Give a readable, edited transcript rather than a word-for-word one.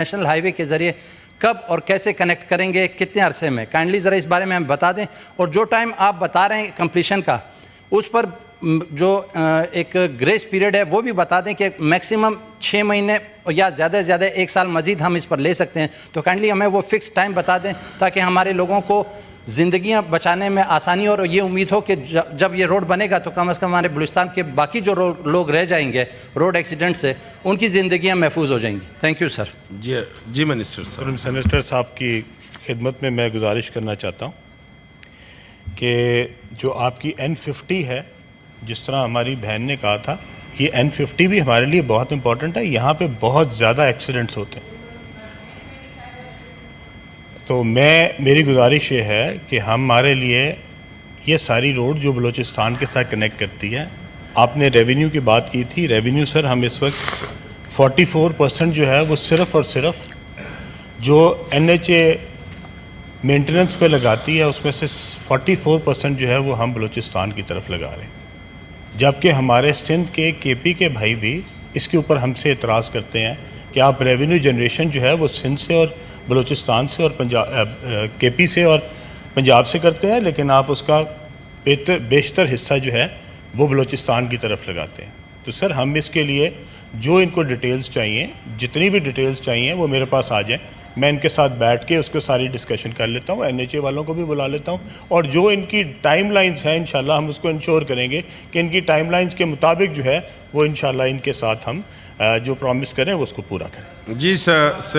National high وے کے ذریعے کب اور کیسے کنیکٹ کریں گے, کتنے عرصے میں, کائنڈلی ذرا اس بارے میں ہمیں بتا دیں. اور جو ٹائم آپ بتا رہے ہیں کمپلیشن کا, اس پر جو ایک گریس پیریڈ ہے وہ بھی بتا دیں کہ میکسیمم 6 مہینے یا زیادہ سے زیادہ 1 سال مزید ہم اس پر لے سکتے ہیں. تو کائنڈلی ہمیں وہ فکس ٹائم بتا دیں تاکہ ہمارے لوگوں کو زندگیاں بچانے میں آسانی اور یہ امید ہو کہ جب یہ روڈ بنے گا تو کم از کم ہمارے بلوچستان کے باقی جو لوگ رہ جائیں گے روڈ ایکسیڈنٹ سے, ان کی زندگیاں محفوظ ہو جائیں گی. Thank you sir. جی منسٹر صاحب. سینیٹر صاحب کی خدمت میں گزارش کرنا چاہتا ہوں کہ جو آپ کی N50 ہے, جس طرح ہماری بہن نے کہا تھا, یہ N50 بھی ہمارے لیے بہت امپورٹنٹ ہے. یہاں پہ بہت زیادہ ایکسیڈنٹس ہوتے ہیں. تو میری گزارش یہ ہے کہ ہمارے لیے یہ ساری روڈ جو بلوچستان کے ساتھ کنیکٹ کرتی ہے, آپ نے ریونیو کی بات کی تھی. ریونیو سر ہم اس وقت 44% جو ہے وہ صرف اور صرف جو NHA مینٹیننس پہ لگاتی ہے اس میں سے 44% جو ہے وہ ہم بلوچستان کی طرف لگا رہے ہیں. جبکہ ہمارے سندھ کے KP کے بھائی بھی اس کے اوپر ہم سے اعتراض کرتے ہیں کہ آپ ریونیو جنریشن جو ہے وہ سندھ سے اور بلوچستان سے اور KP سے اور پنجاب سے کرتے ہیں, لیکن آپ اس کا بیشتر حصہ جو ہے وہ بلوچستان کی طرف لگاتے ہیں. تو سر ہم اس کے لیے جو ان کو ڈیٹیلز چاہیے, جتنی بھی ڈیٹیلز چاہیے وہ میرے پاس آ جائیں. میں ان کے ساتھ بیٹھ کے اس کو ساری ڈسکشن کر لیتا ہوں. NHA والوں کو بھی بلا لیتا ہوں, اور جو ان کی ٹائم لائنز ہیں انشاءاللہ ہم اس کو انشور کریں گے کہ ان کی ٹائم لائنز کے مطابق جو ہے وہ انشاءاللہ ان کے ساتھ ہم جو پرومس کریں وہ اس کو پورا کریں. جی سر.